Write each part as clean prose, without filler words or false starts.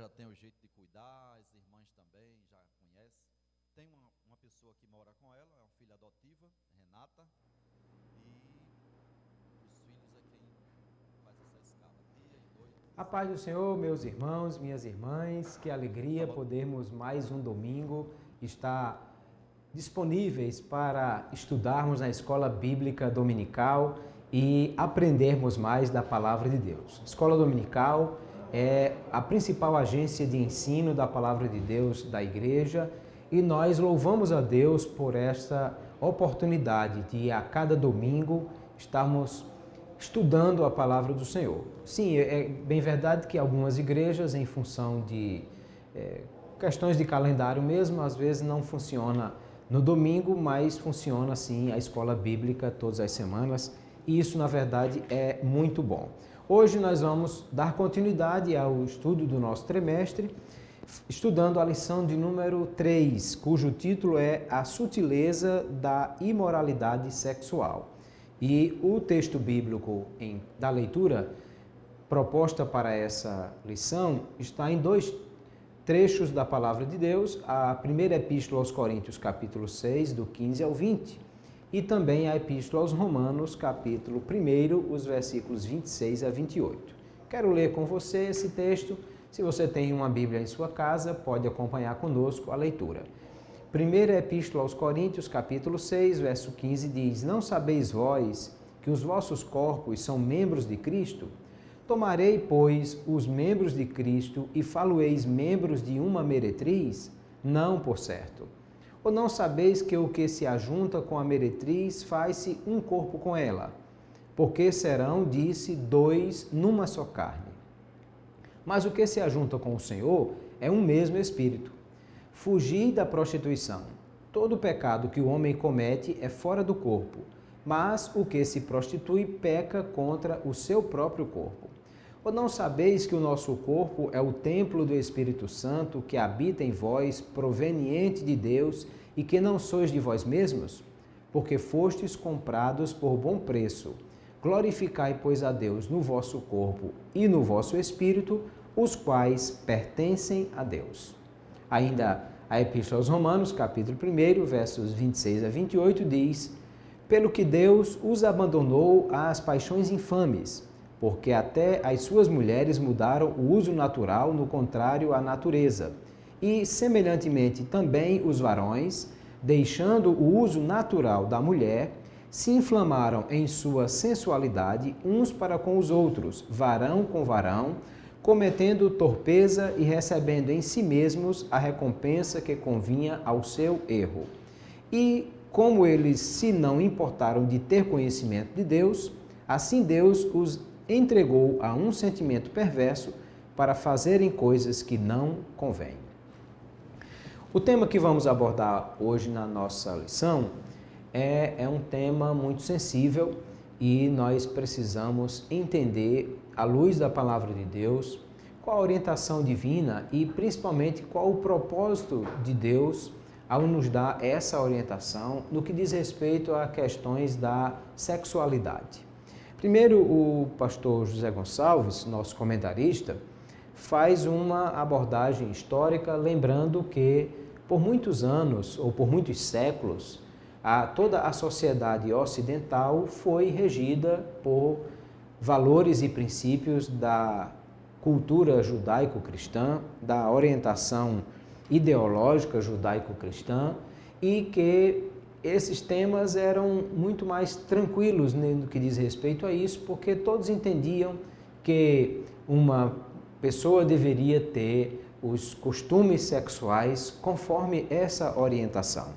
já tem o jeito de cuidar, as irmãs também já conhecem. Tem uma pessoa que mora com ela, é uma filha adotiva, Renata, e os filhos é quem faz essa escala. Dia e noite. A paz do Senhor, meus irmãos, minhas irmãs, que alegria podermos mais um domingo estar disponíveis para estudarmos na Escola Bíblica Dominical e aprendermos mais da Palavra de Deus. Escola Dominical é a principal agência de ensino da Palavra de Deus da Igreja e nós louvamos a Deus por esta oportunidade de a cada domingo estarmos estudando a Palavra do Senhor. Sim, é bem verdade que algumas igrejas, em função de questões de calendário mesmo, às vezes não funciona no domingo, mas funciona sim a escola bíblica todas as semanas e isso, na verdade, é muito bom. Hoje nós vamos dar continuidade ao estudo do nosso trimestre, estudando a lição de número 3, cujo título é A Sutileza da Imoralidade Sexual. E o texto bíblico da leitura proposta para essa lição está em dois trechos da Palavra de Deus, a primeira epístola aos Coríntios, capítulo 6, do 15 ao 20, e também a epístola aos Romanos, capítulo 1, os versículos 26 a 28. Quero ler com você esse texto. Se você tem uma Bíblia em sua casa, pode acompanhar conosco a leitura. Primeira epístola aos Coríntios, capítulo 6, verso 15, diz: Não sabeis vós que os vossos corpos são membros de Cristo? Tomarei, pois, os membros de Cristo e falo-eis membros de uma meretriz? Não, por certo. Ou não sabeis que o que se ajunta com a meretriz faz-se um corpo com ela? Porque serão, disse, dois numa só carne. Mas o que se ajunta com o Senhor é um mesmo Espírito. Fugi da prostituição. Todo pecado que o homem comete é fora do corpo, mas o que se prostitui peca contra o seu próprio corpo. Ou não sabeis que o nosso corpo é o templo do Espírito Santo que habita em vós, proveniente de Deus, e que não sois de vós mesmos? Porque fostes comprados por bom preço. Glorificai, pois, a Deus no vosso corpo e no vosso espírito, os quais pertencem a Deus. Ainda a Epístola aos Romanos, capítulo 1, versos 26 a 28, diz: Pelo que Deus os abandonou às paixões infames, porque até as suas mulheres mudaram o uso natural no contrário à natureza. E, semelhantemente, também os varões, deixando o uso natural da mulher, se inflamaram em sua sensualidade uns para com os outros, varão com varão, cometendo torpeza e recebendo em si mesmos a recompensa que convinha ao seu erro. E, como eles se não importaram de ter conhecimento de Deus, assim Deus os entregou a um sentimento perverso para fazerem coisas que não convêm. O tema que vamos abordar hoje na nossa lição é um tema muito sensível e nós precisamos entender, à luz da Palavra de Deus, qual a orientação divina e principalmente qual o propósito de Deus ao nos dar essa orientação no que diz respeito a questões da sexualidade. Primeiro, o pastor José Gonçalves, nosso comentarista, faz uma abordagem histórica, lembrando que por muitos anos ou por muitos séculos, toda a sociedade ocidental foi regida por valores e princípios da cultura judaico-cristã, da orientação ideológica judaico-cristã, e que esses temas eram muito mais tranquilos no que diz respeito a isso, porque todos entendiam que uma pessoa deveria ter os costumes sexuais conforme essa orientação.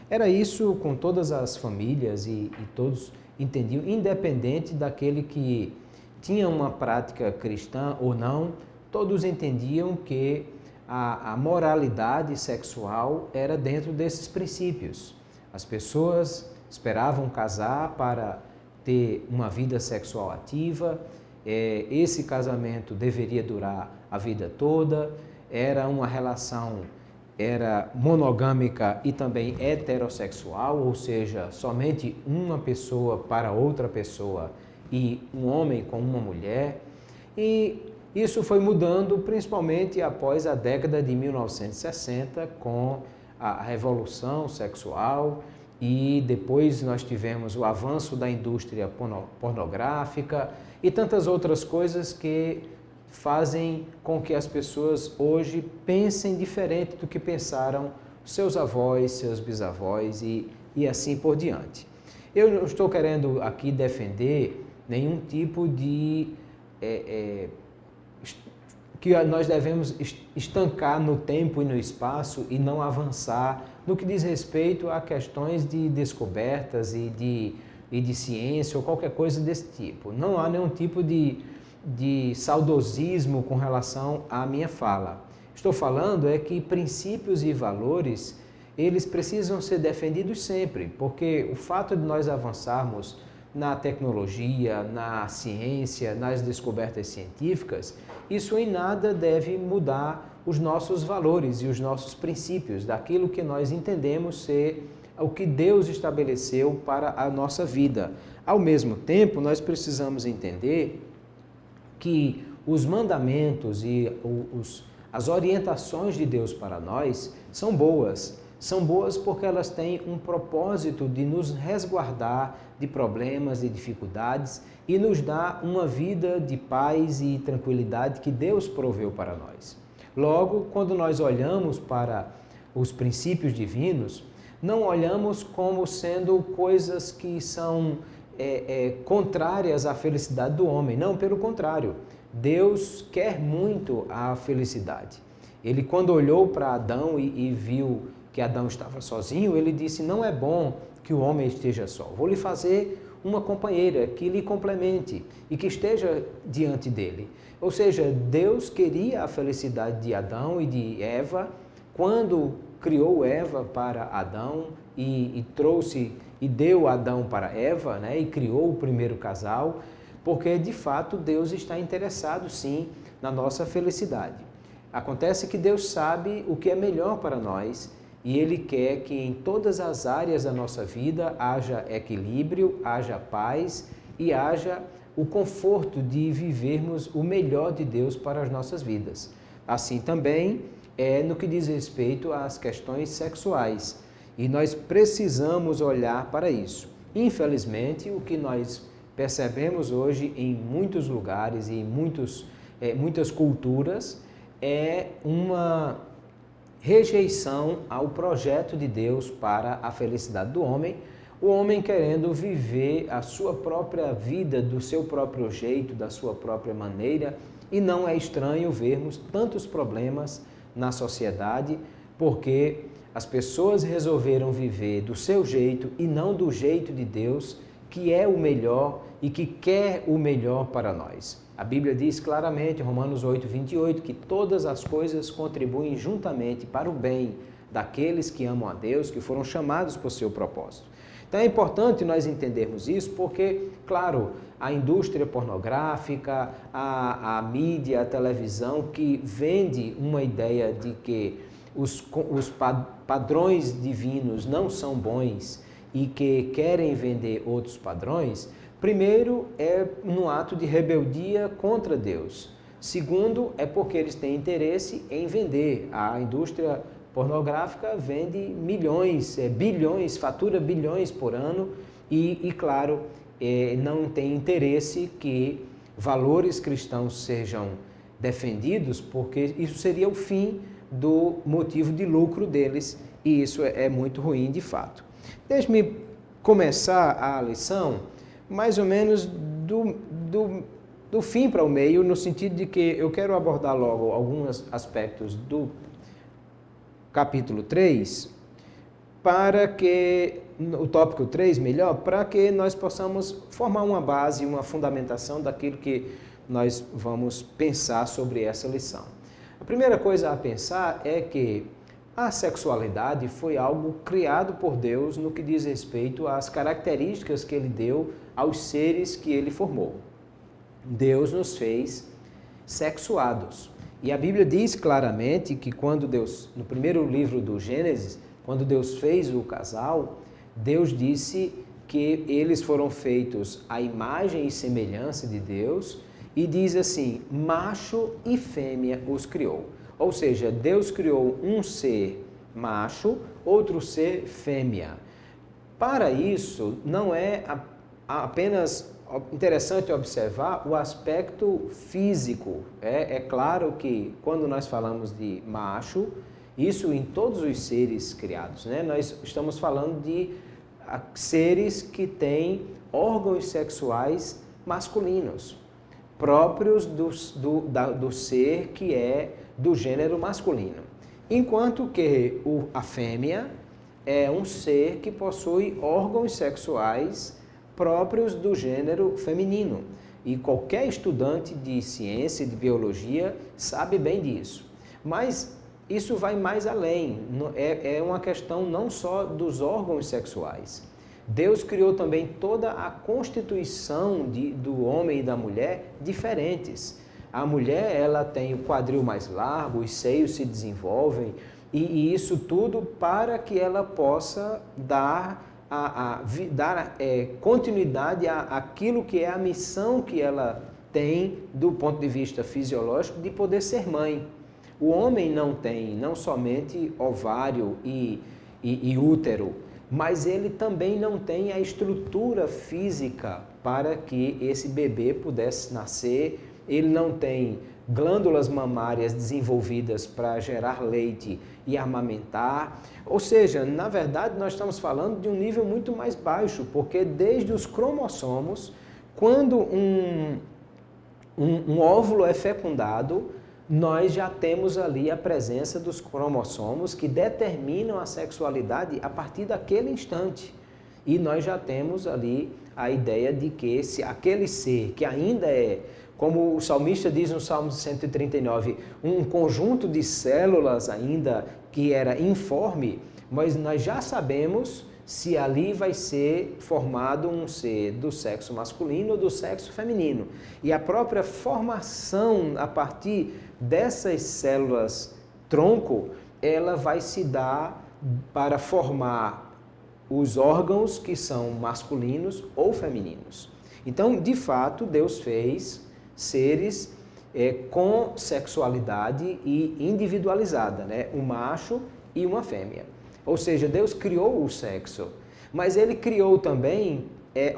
Era isso com todas as famílias e todos entendiam, independente daquele que tinha uma prática cristã ou não, todos entendiam que a moralidade sexual era dentro desses princípios. As pessoas esperavam casar para ter uma vida sexual ativa, esse casamento deveria durar a vida toda, era uma relação monogâmica e também heterossexual, ou seja, somente uma pessoa para outra pessoa e um homem com uma mulher. E Isso foi mudando principalmente após a década de 1960, com a revolução sexual, e depois nós tivemos o avanço da indústria pornográfica e tantas outras coisas que fazem com que as pessoas hoje pensem diferente do que pensaram seus avós, seus bisavós e assim por diante. Eu não estou querendo aqui defender nenhum tipo de que nós devemos estancar no tempo e no espaço e não avançar no que diz respeito a questões de descobertas e de ciência ou qualquer coisa desse tipo. Não há nenhum tipo de saudosismo com relação à minha fala. Estou falando é que princípios e valores, eles precisam ser defendidos sempre, porque o fato de nós avançarmos na tecnologia, na ciência, nas descobertas científicas, isso em nada deve mudar os nossos valores e os nossos princípios, daquilo que nós entendemos ser o que Deus estabeleceu para a nossa vida. Ao mesmo tempo, nós precisamos entender que os mandamentos e as orientações de Deus para nós são boas. São boas porque elas têm um propósito de nos resguardar de problemas e dificuldades e nos dar uma vida de paz e tranquilidade que Deus proveu para nós. Logo, quando nós olhamos para os princípios divinos, não olhamos como sendo coisas que são contrárias à felicidade do homem. Não, pelo contrário. Deus quer muito a felicidade. Ele, quando olhou para Adão e viu que Adão estava sozinho, ele disse, não é bom que o homem esteja só. Vou lhe fazer uma companheira que lhe complemente e que esteja diante dele. Ou seja, Deus queria a felicidade de Adão e de Eva quando criou Eva para Adão e trouxe e deu Adão para Eva, né, e criou o primeiro casal, porque de fato Deus está interessado sim na nossa felicidade. Acontece que Deus sabe o que é melhor para nós e Ele quer que em todas as áreas da nossa vida haja equilíbrio, haja paz e haja o conforto de vivermos o melhor de Deus para as nossas vidas. Assim também é no que diz respeito às questões sexuais. E nós precisamos olhar para isso. Infelizmente, o que nós percebemos hoje em muitos lugares e em muitas culturas é uma rejeição ao projeto de Deus para a felicidade do homem, o homem querendo viver a sua própria vida do seu próprio jeito, da sua própria maneira, e não é estranho vermos tantos problemas na sociedade, porque as pessoas resolveram viver do seu jeito e não do jeito de Deus, que é o melhor e que quer o melhor para nós. A Bíblia diz claramente, em Romanos 8:28, que todas as coisas contribuem juntamente para o bem daqueles que amam a Deus, que foram chamados por seu propósito. Então é importante nós entendermos isso porque, claro, a indústria pornográfica, a mídia, a televisão, que vende uma ideia de que os padrões divinos não são bons e que querem vender outros padrões, primeiro é no ato de rebeldia contra Deus. Segundo, é porque eles têm interesse em vender. A indústria pornográfica vende milhões, bilhões, fatura bilhões por ano e claro, não tem interesse que valores cristãos sejam defendidos, porque isso seria o fim do motivo de lucro deles e isso é muito ruim de fato. Deixe-me começar a lição mais ou menos do fim para o meio, no sentido de que eu quero abordar logo alguns aspectos do capítulo 3, para que, o tópico 3 melhor, para que nós possamos formar uma base, uma fundamentação daquilo que nós vamos pensar sobre essa lição. A primeira coisa a pensar é que a sexualidade foi algo criado por Deus no que diz respeito às características que Ele deu aos seres que Ele formou. Deus nos fez sexuados. E a Bíblia diz claramente que quando Deus, no primeiro livro do Gênesis, quando Deus fez o casal, Deus disse que eles foram feitos à imagem e semelhança de Deus e diz assim: macho e fêmea os criou. Ou seja, Deus criou um ser macho, outro ser fêmea. Para isso, não é apenas interessante observar o aspecto físico. É claro que quando nós falamos de macho, isso em todos os seres criados, né? Nós estamos falando de seres que têm órgãos sexuais masculinos, próprios do ser que é do gênero masculino. Enquanto que a fêmea é um ser que possui órgãos sexuais próprios do gênero feminino. E qualquer estudante de ciência e de biologia sabe bem disso. Mas isso vai mais além. É uma questão não só dos órgãos sexuais. Deus criou também toda a constituição do homem e da mulher diferentes. A mulher, ela tem o quadril mais largo, os seios se desenvolvem, e isso tudo para que ela possa dar continuidade àquilo que é a missão que ela tem do ponto de vista fisiológico de poder ser mãe. O homem não tem não somente ovário e útero, mas ele também não tem a estrutura física para que esse bebê pudesse nascer. Ele não tem glândulas mamárias desenvolvidas para gerar leite e amamentar. Ou seja, na verdade, nós estamos falando de um nível muito mais baixo, porque desde os cromossomos, quando um óvulo é fecundado, nós já temos ali a presença dos cromossomos que determinam a sexualidade a partir daquele instante. E nós já temos ali a ideia de que aquele ser que ainda é, como o salmista diz no Salmo 139, um conjunto de células ainda que era informe, mas nós já sabemos se ali vai ser formado um ser do sexo masculino ou do sexo feminino. E a própria formação a partir dessas células tronco, ela vai se dar para formar os órgãos que são masculinos ou femininos. Então, de fato, Deus fez seres com sexualidade e individualizada, né? Um macho e uma fêmea. Ou seja, Deus criou o sexo, mas Ele criou também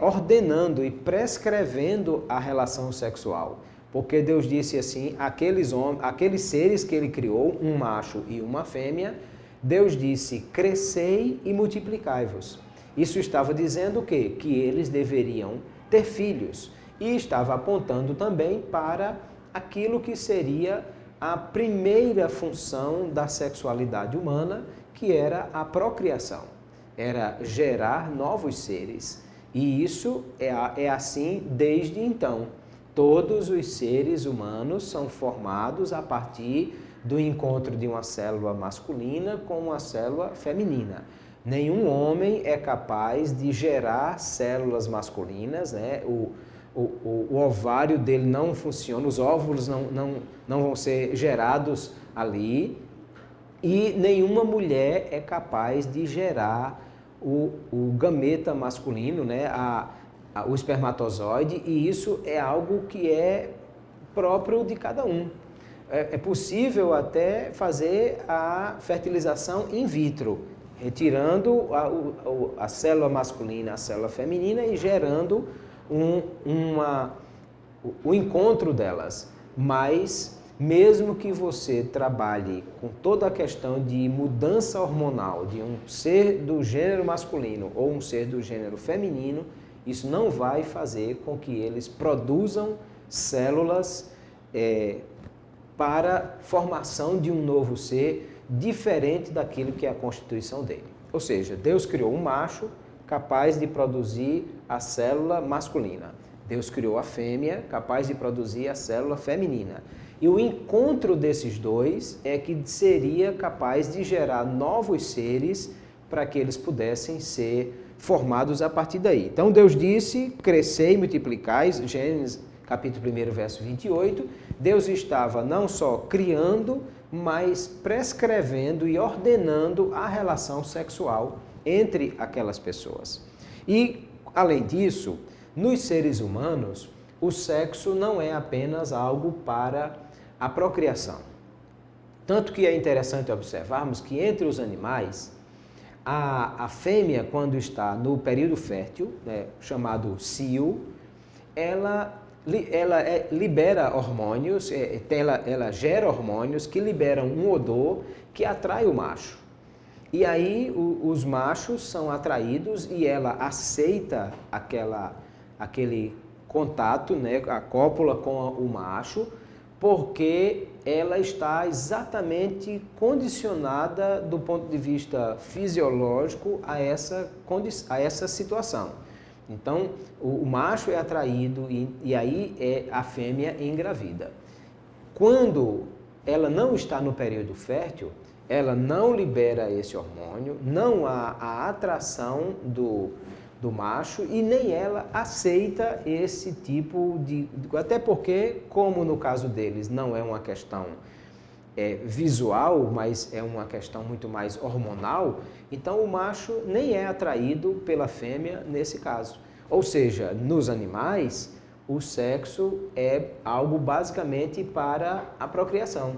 ordenando e prescrevendo a relação sexual. Porque Deus disse assim, aqueles seres que Ele criou, um macho e uma fêmea, Deus disse, crescei e multiplicai-vos. Isso estava dizendo o quê? Que eles deveriam ter filhos. E estava apontando também para aquilo que seria a primeira função da sexualidade humana, que era a procriação. Era gerar novos seres. E isso é assim desde então. Todos os seres humanos são formados a partir do encontro de uma célula masculina com uma célula feminina. Nenhum homem é capaz de gerar células masculinas, né? O ovário dele não funciona, os óvulos não vão ser gerados ali, e nenhuma mulher é capaz de gerar o gameta masculino, né? O espermatozoide, e isso é algo que é próprio de cada um. É possível até fazer a fertilização in vitro, retirando a célula masculina, a célula feminina e gerando o encontro delas. Mas, mesmo que você trabalhe com toda a questão de mudança hormonal de um ser do gênero masculino ou um ser do gênero feminino, isso não vai fazer com que eles produzam células para formação de um novo ser diferente daquilo que é a constituição dele. Ou seja, Deus criou um macho capaz de produzir a célula masculina. Deus criou a fêmea capaz de produzir a célula feminina. E o encontro desses dois é que seria capaz de gerar novos seres para que eles pudessem ser formados a partir daí. Então Deus disse, crescei e multiplicais, Gênesis capítulo 1, verso 28. Deus estava não só criando, mas prescrevendo e ordenando a relação sexual entre aquelas pessoas. E, além disso, nos seres humanos, o sexo não é apenas algo para a procriação. Tanto que é interessante observarmos que entre os animais, a fêmea, quando está no período fértil, né, chamado cio, ela libera hormônios, ela gera hormônios que liberam um odor que atrai o macho. E aí os machos são atraídos e ela aceita aquele contato, né, a cópula com o macho, porque ela está exatamente condicionada do ponto de vista fisiológico a essa situação. Então, o macho é atraído e aí a fêmea engravida. Quando ela não está no período fértil, ela não libera esse hormônio, não há a atração do macho e nem ela aceita esse tipo de... Até porque, como no caso deles não é uma questão visual, mas é uma questão muito mais hormonal, então o macho nem é atraído pela fêmea nesse caso. Ou seja, nos animais, o sexo é algo basicamente para a procriação.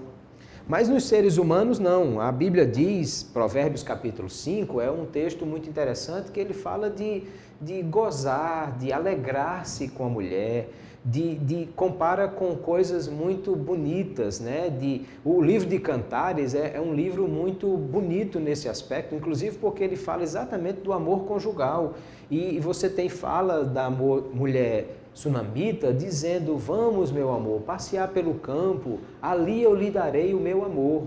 Mas nos seres humanos não. A Bíblia diz, Provérbios capítulo 5, é um texto muito interessante que ele fala de gozar, de alegrar-se com a mulher, compara com coisas muito bonitas, né? O livro de Cantares é um livro muito bonito nesse aspecto, inclusive porque ele fala exatamente do amor conjugal. E você tem fala da mulher sunamita dizendo: vamos, meu amor, passear pelo campo, ali eu lhe darei o meu amor.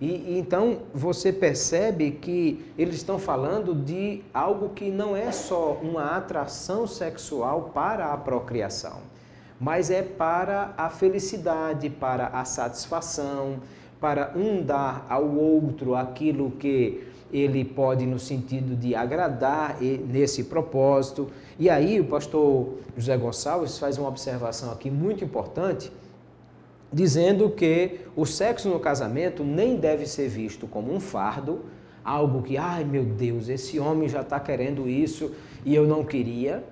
E então você percebe que eles estão falando de algo que não é só uma atração sexual para a procriação, mas é para a felicidade, para a satisfação, para um dar ao outro aquilo que ele pode no sentido de agradar nesse propósito. E aí o pastor José Gonçalves faz uma observação aqui muito importante, dizendo que o sexo no casamento nem deve ser visto como um fardo, algo que, ai meu Deus, esse homem já está querendo isso e eu não queria,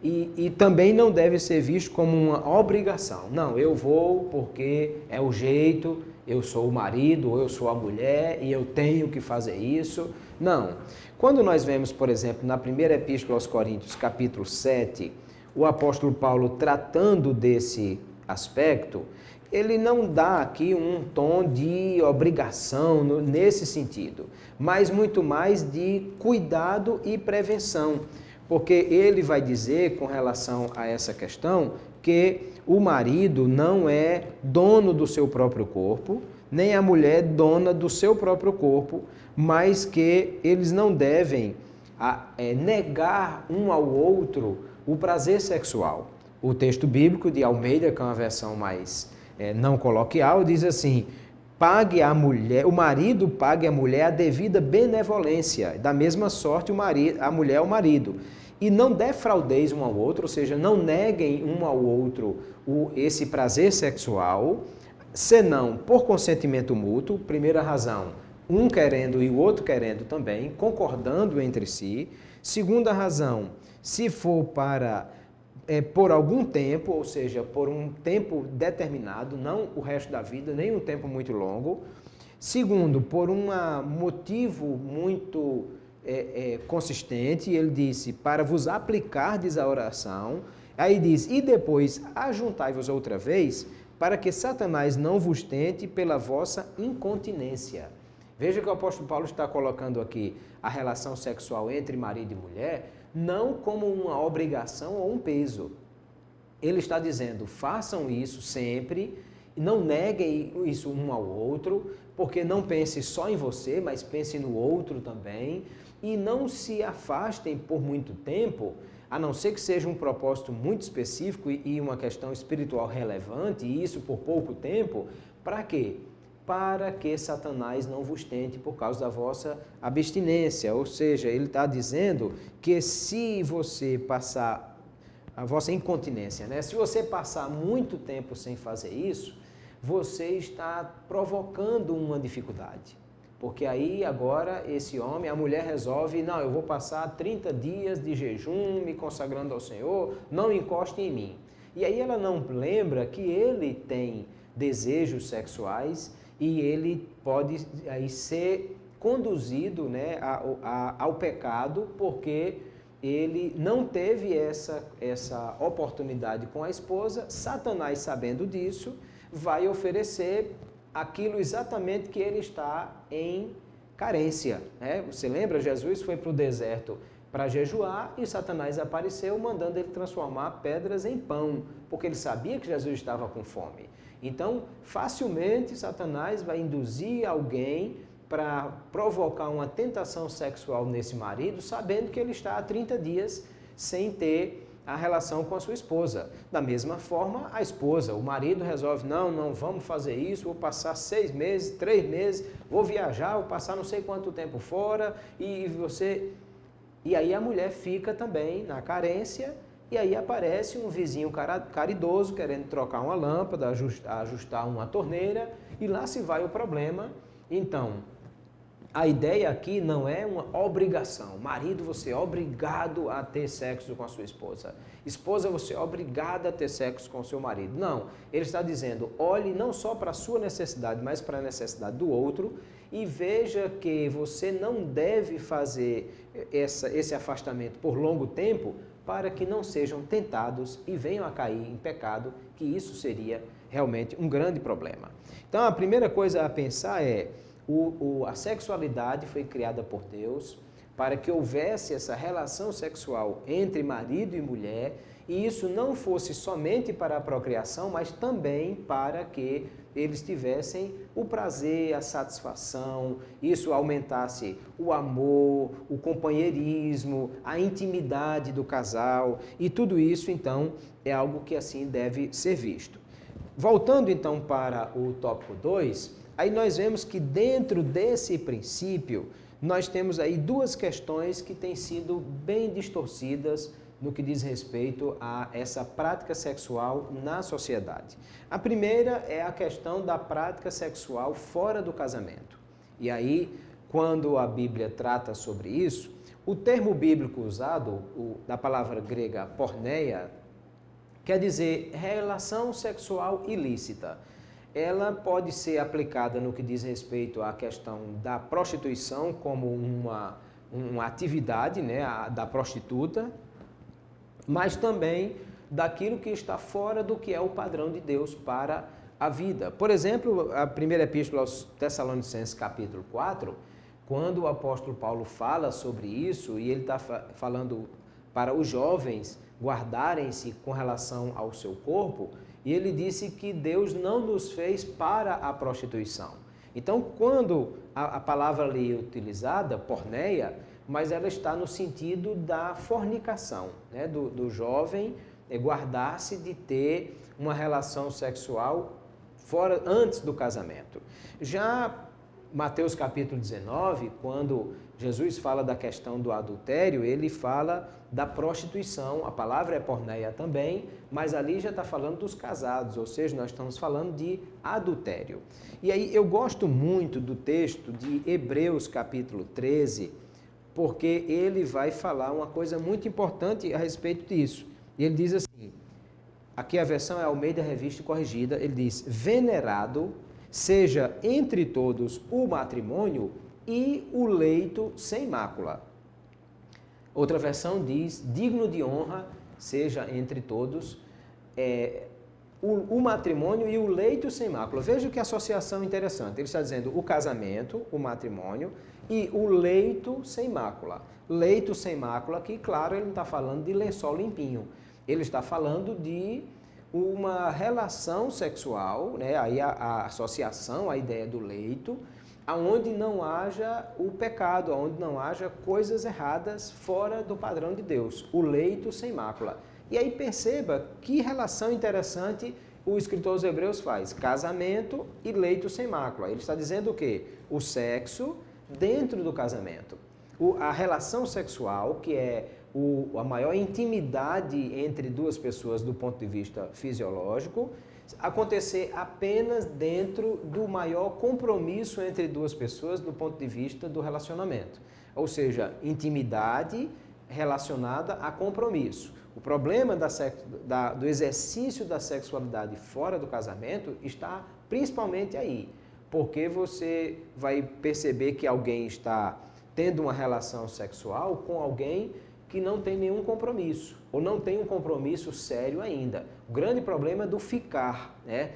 e também não deve ser visto como uma obrigação. Não, eu vou porque é o jeito, eu sou o marido ou eu sou a mulher e eu tenho que fazer isso. Não. Quando nós vemos, por exemplo, na primeira epístola aos Coríntios, capítulo 7, o apóstolo Paulo tratando desse aspecto, ele não dá aqui um tom de obrigação nesse sentido, mas muito mais de cuidado e prevenção, porque ele vai dizer com relação a essa questão que o marido não é dono do seu próprio corpo, nem a mulher dona do seu próprio corpo, mas que eles não devem negar um ao outro o prazer sexual. O texto bíblico de Almeida, que é uma versão mais não coloquial, diz assim: pague a mulher, o marido pague à mulher a devida benevolência, da mesma sorte a mulher ao marido. E não defraudeis um ao outro, ou seja, não neguem um ao outro esse prazer sexual, senão por consentimento mútuo. Primeira razão, um querendo e o outro querendo também, concordando entre si. Segunda razão, se for para por algum tempo, ou seja, por um tempo determinado, não o resto da vida, nem um tempo muito longo. Segundo, por um motivo muito consistente, ele disse: para vos aplicardes a oração. Aí diz: e depois ajuntai-vos outra vez, para que Satanás não vos tente pela vossa incontinência. Veja que o apóstolo Paulo está colocando aqui a relação sexual entre marido e mulher não como uma obrigação ou um peso. Ele está dizendo: façam isso sempre, não neguem isso um ao outro, porque não pense só em você, mas pense no outro também, e não se afastem por muito tempo, a não ser que seja um propósito muito específico e uma questão espiritual relevante, e isso por pouco tempo. Para quê? Para que Satanás não vos tente por causa da vossa abstinência. Ou seja, ele está dizendo que se você passar a vossa incontinência, né? Se você passar muito tempo sem fazer isso, você está provocando uma dificuldade. Porque aí agora esse homem, a mulher resolve: não, eu vou passar 30 dias de jejum, me consagrando ao Senhor, não encoste em mim. E aí ela não lembra que ele tem desejos sexuais e ele pode aí ser conduzido, né, ao pecado porque ele não teve essa oportunidade com a esposa. Satanás, sabendo disso, vai oferecer aquilo exatamente que ele está em carência, né? Você lembra? Jesus foi para o deserto para jejuar e Satanás apareceu mandando ele transformar pedras em pão, porque ele sabia que Jesus estava com fome. Então, facilmente Satanás vai induzir alguém para provocar uma tentação sexual nesse marido, sabendo que ele está há 30 dias sem ter a relação com a sua esposa. Da mesma forma, a esposa, o marido resolve, não vamos fazer isso, vou passar 6 meses, 3 meses, vou viajar, vou passar não sei quanto tempo fora, E aí a mulher fica também na carência, e aí aparece um vizinho caridoso querendo trocar uma lâmpada, ajustar uma torneira, e lá se vai o problema. Então, a ideia aqui não é uma obrigação. Marido, você é obrigado a ter sexo com a sua esposa. Esposa, você é obrigada a ter sexo com o seu marido. Não, ele está dizendo, olhe não só para a sua necessidade, mas para a necessidade do outro, e veja que você não deve fazer esse afastamento por longo tempo para que não sejam tentados e venham a cair em pecado, que isso seria realmente um grande problema. Então, a primeira coisa a pensar é, a sexualidade foi criada por Deus para que houvesse essa relação sexual entre marido e mulher, e isso não fosse somente para a procriação, mas também para que eles tivessem o prazer, a satisfação, isso aumentasse o amor, o companheirismo, a intimidade do casal, e tudo isso, então, é algo que assim deve ser visto. Voltando, então, para o tópico 2, aí nós vemos que dentro desse princípio, nós temos aí duas questões que têm sido bem distorcidas no que diz respeito a essa prática sexual na sociedade. A primeira é a questão da prática sexual fora do casamento. E aí, quando a Bíblia trata sobre isso, o termo bíblico usado, da palavra grega porneia, quer dizer relação sexual ilícita. Ela pode ser aplicada no que diz respeito à questão da prostituição como uma atividade, né, da prostituta, mas também daquilo que está fora do que é o padrão de Deus para a vida. Por exemplo, a primeira epístola aos Tessalonicenses, capítulo 4, quando o apóstolo Paulo fala sobre isso, e ele está falando para os jovens guardarem-se com relação ao seu corpo, e ele disse que Deus não nos fez para a prostituição. Então, quando a palavra ali é utilizada, porneia, mas ela está no sentido da fornicação, né? do jovem guardar-se de ter uma relação sexual antes do casamento. Já Mateus capítulo 19, quando Jesus fala da questão do adultério, ele fala da prostituição, a palavra é porneia também, mas ali já está falando dos casados, ou seja, nós estamos falando de adultério. E aí eu gosto muito do texto de Hebreus capítulo 13, porque ele vai falar uma coisa muito importante a respeito disso. E ele diz assim, aqui a versão é Almeida Revista Corrigida, ele diz, venerado seja entre todos o matrimônio e o leito sem mácula. Outra versão diz, digno de honra seja entre todos o matrimônio e o leito sem mácula. Veja que associação interessante. Ele está dizendo o casamento, o matrimônio e o leito sem mácula. Leito sem mácula, que claro, ele não está falando de lençol limpinho. Ele está falando de uma relação sexual, né? Aí a associação, a ideia do leito, aonde não haja o pecado, aonde não haja coisas erradas fora do padrão de Deus. O leito sem mácula. E aí perceba que relação interessante o escritor aos Hebreus faz. Casamento e leito sem mácula. Ele está dizendo o quê? O sexo dentro do casamento. A relação sexual, que é a maior intimidade entre duas pessoas do ponto de vista fisiológico, acontecer apenas dentro do maior compromisso entre duas pessoas do ponto de vista do relacionamento. Ou seja, intimidade relacionada a compromisso. O problema do exercício da sexualidade fora do casamento está principalmente aí, porque você vai perceber que alguém está tendo uma relação sexual com alguém que não tem nenhum compromisso, ou não tem um compromisso sério ainda. O grande problema é do ficar, né?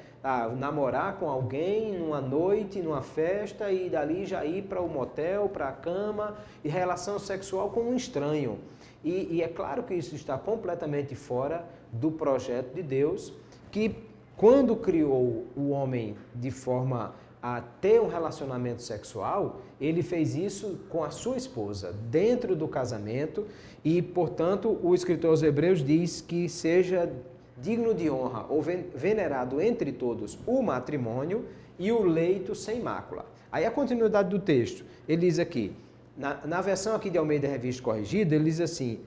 Namorar com alguém numa noite, numa festa e dali já ir para o motel, para a cama, e relação sexual com um estranho. E é claro que isso está completamente fora do projeto de Deus, que quando criou o homem de forma a ter um relacionamento sexual, ele fez isso com a sua esposa, dentro do casamento, e, portanto, o escritor aos Hebreus diz que seja digno de honra ou venerado entre todos o matrimônio e o leito sem mácula. Aí a continuidade do texto, ele diz aqui, na versão aqui de Almeida Revista Corrigida, ele diz assim: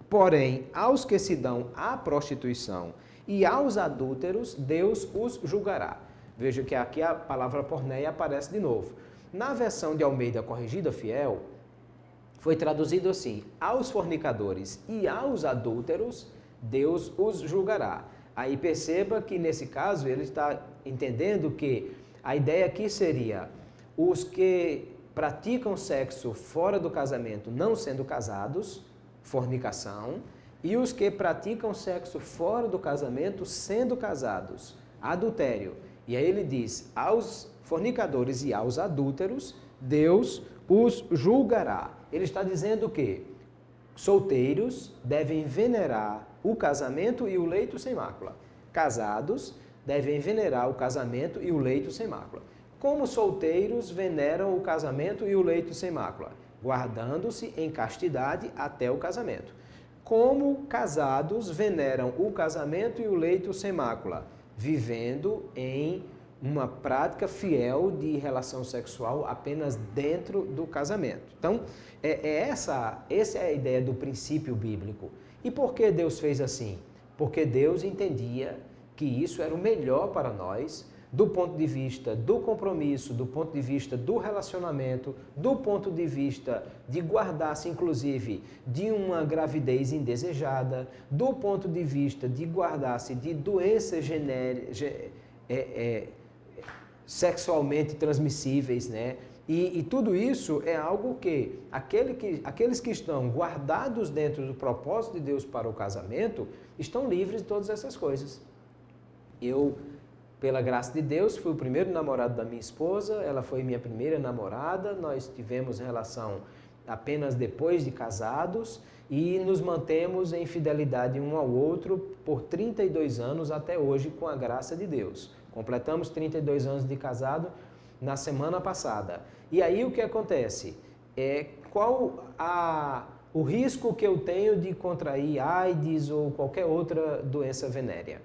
porém, aos que se dão à prostituição e aos adúlteros, Deus os julgará. Veja que aqui a palavra porneia aparece de novo. Na versão de Almeida Corrigida Fiel, foi traduzido assim: aos fornicadores e aos adúlteros, Deus os julgará. Aí perceba que nesse caso ele está entendendo que a ideia aqui seria os que praticam sexo fora do casamento não sendo casados, fornicação, e os que praticam sexo fora do casamento sendo casados, adultério. E aí ele diz, aos fornicadores e aos adúlteros, Deus os julgará. Ele está dizendo que solteiros devem venerar o casamento e o leito sem mácula. Casados devem venerar o casamento e o leito sem mácula. Como solteiros veneram o casamento e o leito sem mácula? Guardando-se em castidade até o casamento. Como casados veneram o casamento e o leito sem mácula? Vivendo em uma prática fiel de relação sexual apenas dentro do casamento. Então, essa é a ideia do princípio bíblico. E por que Deus fez assim? Porque Deus entendia que isso era o melhor para nós, do ponto de vista do compromisso, do ponto de vista do relacionamento, do ponto de vista de guardar-se, inclusive, de uma gravidez indesejada, do ponto de vista de guardar-se de doenças sexualmente transmissíveis, né? E tudo isso é algo que aqueles que estão guardados dentro do propósito de Deus para o casamento estão livres de todas essas coisas. Eu, pela graça de Deus, fui o primeiro namorado da minha esposa, ela foi minha primeira namorada, nós tivemos relação apenas depois de casados e nos mantemos em fidelidade um ao outro por 32 anos até hoje, com a graça de Deus. Completamos 32 anos de casado na semana passada. E aí o que acontece? Qual o risco que eu tenho de contrair AIDS ou qualquer outra doença venérea?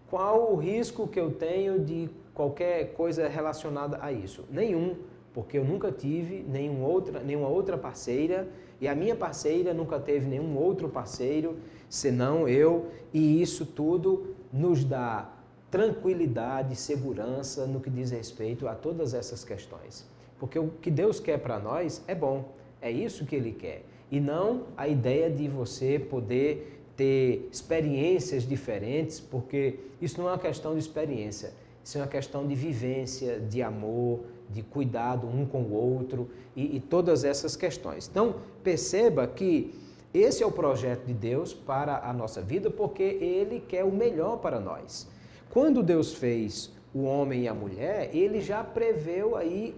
Qual o risco que eu tenho de qualquer coisa relacionada a isso? Nenhum, porque eu nunca tive nenhuma outra parceira e a minha parceira nunca teve nenhum outro parceiro, senão eu, e isso tudo nos dá tranquilidade, segurança no que diz respeito a todas essas questões. Porque o que Deus quer para nós é bom, é isso que Ele quer. E não a ideia de você poder ter experiências diferentes, porque isso não é uma questão de experiência, isso é uma questão de vivência, de amor, de cuidado um com o outro e todas essas questões. Então, perceba que esse é o projeto de Deus para a nossa vida, porque Ele quer o melhor para nós. Quando Deus fez o homem e a mulher, Ele já preveu aí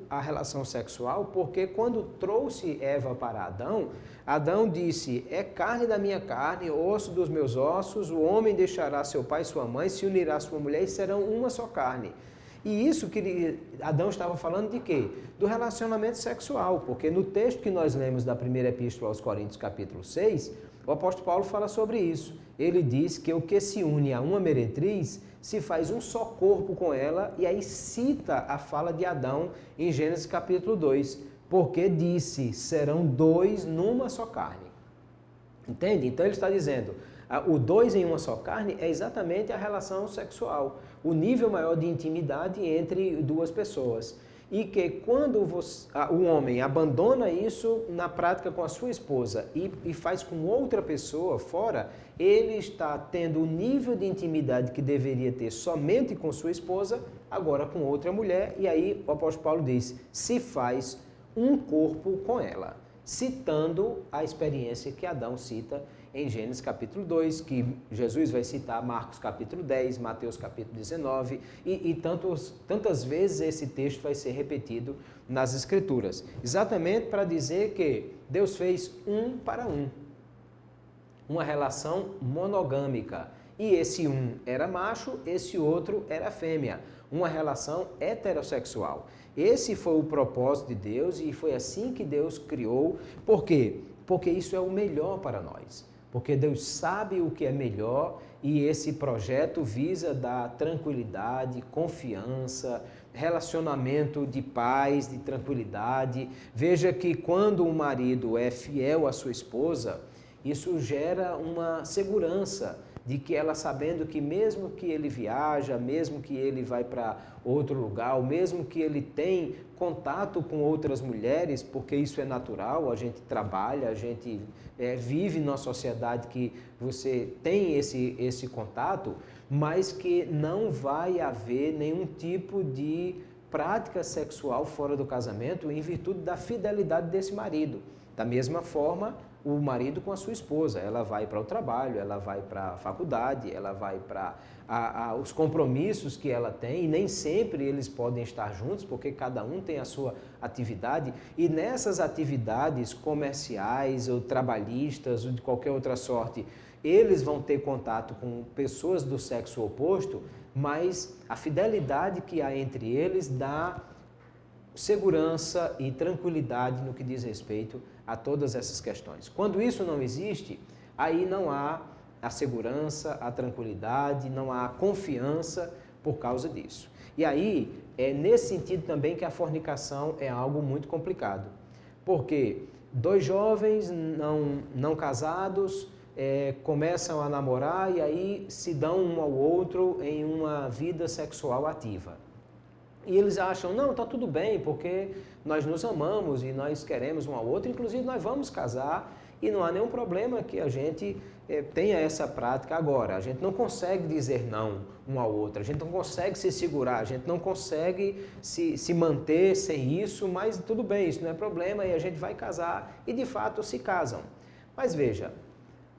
a relação sexual, porque quando trouxe Eva para Adão, Adão disse, é carne da minha carne, osso dos meus ossos, o homem deixará seu pai e sua mãe, se unirá à sua mulher e serão uma só carne. E isso que Adão estava falando de quê? Do relacionamento sexual, porque no texto que nós lemos da primeira epístola aos Coríntios, capítulo 6, o apóstolo Paulo fala sobre isso. Ele diz que o que se une a uma meretriz se faz um só corpo com ela, e aí cita a fala de Adão em Gênesis capítulo 2, porque disse, serão dois numa só carne. Entende? Então ele está dizendo, o dois em uma só carne é exatamente a relação sexual, o nível maior de intimidade entre duas pessoas. e que quando o homem abandona isso na prática com a sua esposa e faz com outra pessoa fora, ele está tendo o nível de intimidade que deveria ter somente com sua esposa, agora com outra mulher, e aí o apóstolo Paulo diz, se faz um corpo com ela, citando a experiência que Adão cita em Gênesis capítulo 2, que Jesus vai citar Marcos capítulo 10, Mateus capítulo 19, e tantas vezes esse texto vai ser repetido nas Escrituras. Exatamente para dizer que Deus fez um para um, uma relação monogâmica. E esse um era macho, esse outro era fêmea. Uma relação heterossexual. Esse foi o propósito de Deus e foi assim que Deus criou. Por quê? Porque isso é o melhor para nós. Porque Deus sabe o que é melhor e esse projeto visa dar tranquilidade, confiança, relacionamento de paz, de tranquilidade. Veja que quando o marido é fiel à sua esposa, isso gera uma segurança de que ela sabendo que mesmo que ele viaja, mesmo que ele vai para outro lugar, ou mesmo que ele tem contato com outras mulheres, porque isso é natural, a gente trabalha, a gente vive numa sociedade que você tem esse contato, mas que não vai haver nenhum tipo de prática sexual fora do casamento em virtude da fidelidade desse marido. Da mesma forma, o marido com a sua esposa, ela vai para o trabalho, ela vai para a faculdade, ela vai para os compromissos que ela tem, e nem sempre eles podem estar juntos, porque cada um tem a sua atividade, e nessas atividades comerciais ou trabalhistas ou de qualquer outra sorte, eles vão ter contato com pessoas do sexo oposto, mas a fidelidade que há entre eles dá segurança e tranquilidade no que diz respeito a todas essas questões. Quando isso não existe, aí não há a segurança, a tranquilidade, não há a confiança por causa disso. E aí, é nesse sentido também que a fornicação é algo muito complicado. Porque dois jovens não casados começam a namorar e aí se dão um ao outro em uma vida sexual ativa. E eles acham, não, está tudo bem, porque nós nos amamos e nós queremos um ao outro, inclusive nós vamos casar e não há nenhum problema que a gente tenha essa prática agora. A gente não consegue dizer não um ao outro, a gente não consegue se segurar, a gente não consegue se manter sem isso, mas tudo bem, isso não é problema e a gente vai casar e de fato se casam. Mas veja,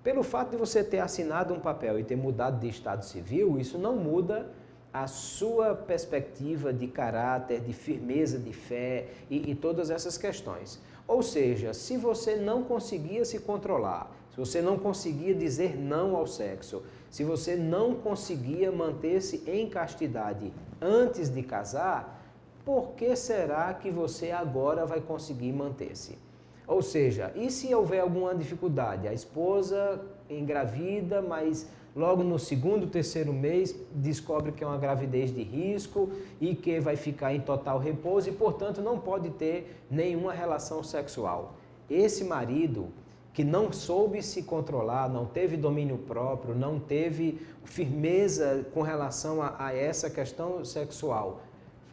pelo fato de você ter assinado um papel e ter mudado de estado civil, isso não muda a sua perspectiva de caráter, de firmeza de fé e todas essas questões. Ou seja, se você não conseguia se controlar, se você não conseguia dizer não ao sexo, se você não conseguia manter-se em castidade antes de casar, por que será que você agora vai conseguir manter-se? Ou seja, e se houver alguma dificuldade? A esposa engravida, mas logo no segundo, terceiro mês, descobre que é uma gravidez de risco e que vai ficar em total repouso e, portanto, não pode ter nenhuma relação sexual. Esse marido que não soube se controlar, não teve domínio próprio, não teve firmeza com relação a essa questão sexual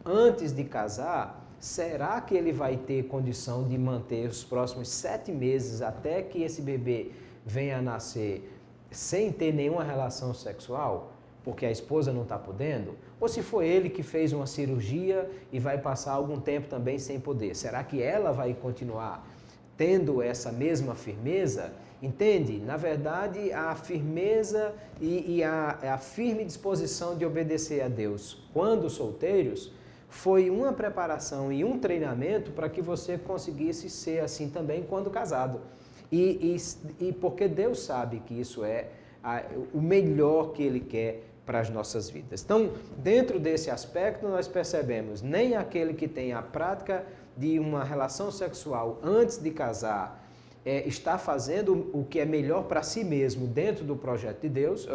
antes de casar, será que ele vai ter condição de manter os próximos 7 meses até que esse bebê venha a nascer sem ter nenhuma relação sexual, porque a esposa não está podendo? Ou se foi ele que fez uma cirurgia e vai passar algum tempo também sem poder, será que ela vai continuar tendo essa mesma firmeza? Entende? Na verdade, a firmeza e a firme disposição de obedecer a Deus quando solteiros foi uma preparação e um treinamento para que você conseguisse ser assim também quando casado. E porque Deus sabe que isso é o melhor que Ele quer para as nossas vidas. Então, dentro desse aspecto, nós percebemos, nem aquele que tem a prática de uma relação sexual antes de casar está fazendo o que é melhor para si mesmo dentro do projeto de Deus,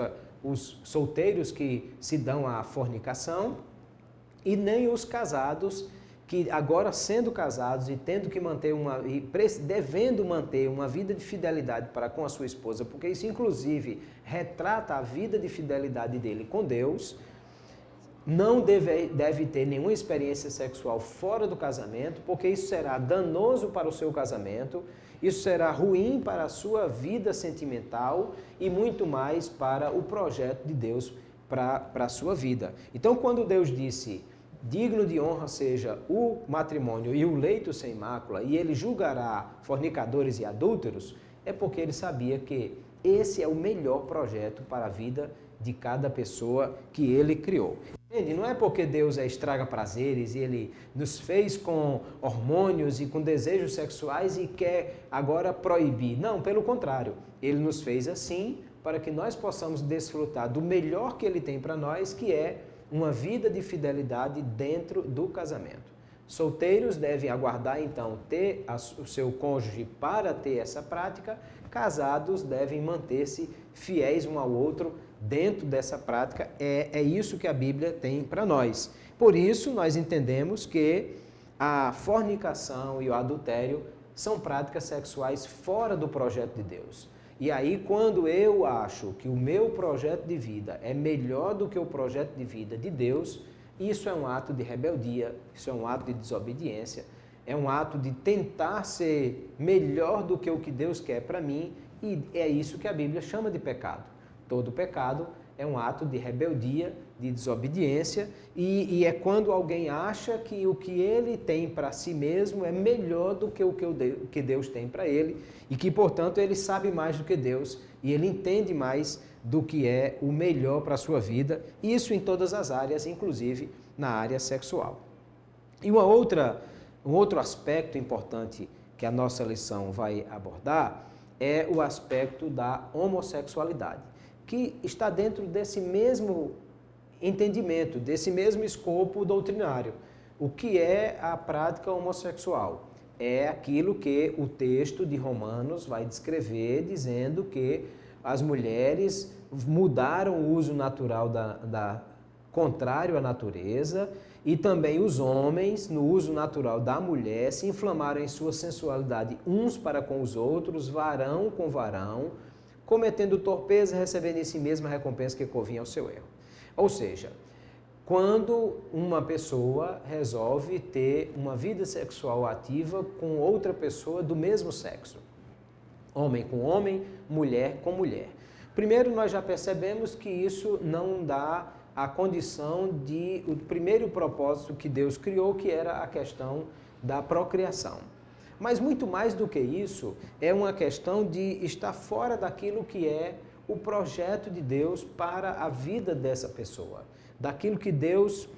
os solteiros que se dão à fornicação, e nem os casados que agora sendo casados e tendo que manter devendo manter uma vida de fidelidade para com a sua esposa, porque isso inclusive retrata a vida de fidelidade dele com Deus, não deve ter nenhuma experiência sexual fora do casamento, porque isso será danoso para o seu casamento, isso será ruim para a sua vida sentimental e muito mais para o projeto de Deus para a sua vida. Então, quando Deus disse, digno de honra seja o matrimônio e o leito sem mácula, e ele julgará fornicadores e adúlteros, é porque ele sabia que esse é o melhor projeto para a vida de cada pessoa que ele criou. Entende? Não é porque Deus estraga prazeres e ele nos fez com hormônios e com desejos sexuais e quer agora proibir. Não, pelo contrário. Ele nos fez assim para que nós possamos desfrutar do melhor que ele tem para nós, que é uma vida de fidelidade dentro do casamento. Solteiros devem aguardar, então, ter o seu cônjuge para ter essa prática. Casados devem manter-se fiéis um ao outro dentro dessa prática. É isso que a Bíblia tem para nós. Por isso, nós entendemos que a fornicação e o adultério são práticas sexuais fora do projeto de Deus. E aí, quando eu acho que o meu projeto de vida é melhor do que o projeto de vida de Deus, isso é um ato de rebeldia, isso é um ato de desobediência, é um ato de tentar ser melhor do que o que Deus quer para mim, e é isso que a Bíblia chama de pecado. Todo pecado é um ato de rebeldia, de desobediência, e é quando alguém acha que o que ele tem para si mesmo é melhor do que o que Deus tem para ele, e que, portanto, ele sabe mais do que Deus, e ele entende mais do que é o melhor para a sua vida, isso em todas as áreas, inclusive na área sexual. E um outro aspecto importante que a nossa lição vai abordar é o aspecto da homossexualidade, que está dentro desse mesmo entendimento, desse mesmo escopo doutrinário. O que é a prática homossexual? É aquilo que o texto de Romanos vai descrever, dizendo que as mulheres mudaram o uso natural contrário à natureza, e também os homens, no uso natural da mulher, se inflamaram em sua sensualidade uns para com os outros, varão com varão, cometendo torpeza, recebendo em si mesma a recompensa que convinha ao seu erro. Ou seja, quando uma pessoa resolve ter uma vida sexual ativa com outra pessoa do mesmo sexo, homem com homem, mulher com mulher. Primeiro, nós já percebemos que isso não dá a condição de o primeiro propósito que Deus criou, que era a questão da procriação. Mas muito mais do que isso, é uma questão de estar fora daquilo que é o projeto de Deus para a vida dessa pessoa. Daquilo que Deus